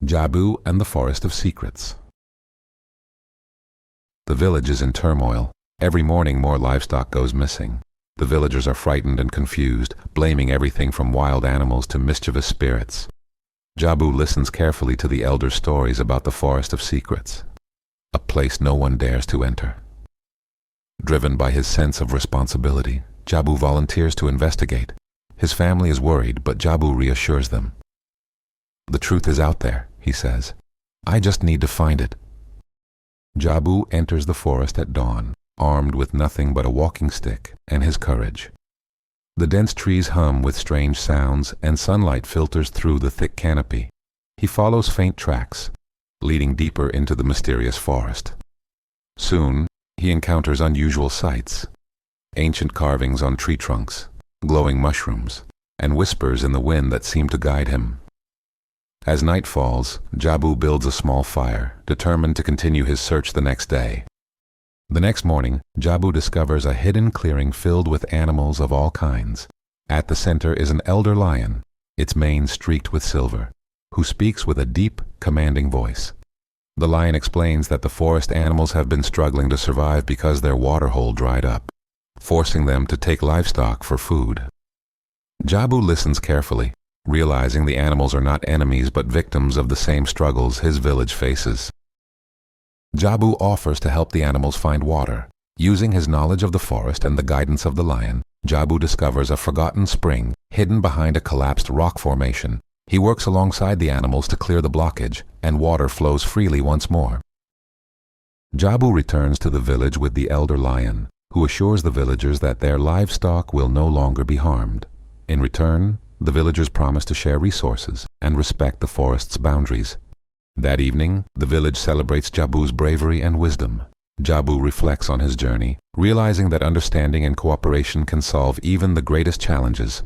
Jabu and the Forest of Secrets. The village is in turmoil. Every morning more livestock goes missing. The villagers are frightened and confused, blaming everything from wild animals to mischievous spirits. Jabu listens carefully to the elders' stories about the Forest of Secrets, a place no one dares to enter. Driven by his sense of responsibility, Jabu volunteers to investigate. His family is worried, but Jabu reassures them. "The truth is out there," he says. "I just need to find it." Jabu enters the forest at dawn, armed with nothing but a walking stick and his courage. The dense trees hum with strange sounds, and sunlight filters through the thick canopy. He follows faint tracks, leading deeper into the mysterious forest. Soon, he encounters unusual sights: ancient carvings on tree trunks, glowing mushrooms, and whispers in the wind that seem to guide him. As night falls, Jabu builds a small fire, determined to continue his search the next day. The next morning, Jabu discovers a hidden clearing filled with animals of all kinds. At the center is an elder lion, its mane streaked with silver, who speaks with a deep, commanding voice. The lion explains that the forest animals have been struggling to survive because their waterhole dried up, forcing them to take livestock for food. Jabu listens carefully, realizing the animals are not enemies but victims of the same struggles his village faces. Jabu offers to help the animals find water. Using his knowledge of the forest and the guidance of the lion, Jabu discovers a forgotten spring hidden behind a collapsed rock formation. He works alongside the animals to clear the blockage, and water flows freely once more. Jabu returns to the village with the elder lion, who assures the villagers that their livestock will no longer be harmed. In return, the villagers promise to share resources and respect the forest's boundaries. That evening, the village celebrates Jabu's bravery and wisdom. Jabu reflects on his journey, realizing that understanding and cooperation can solve even the greatest challenges.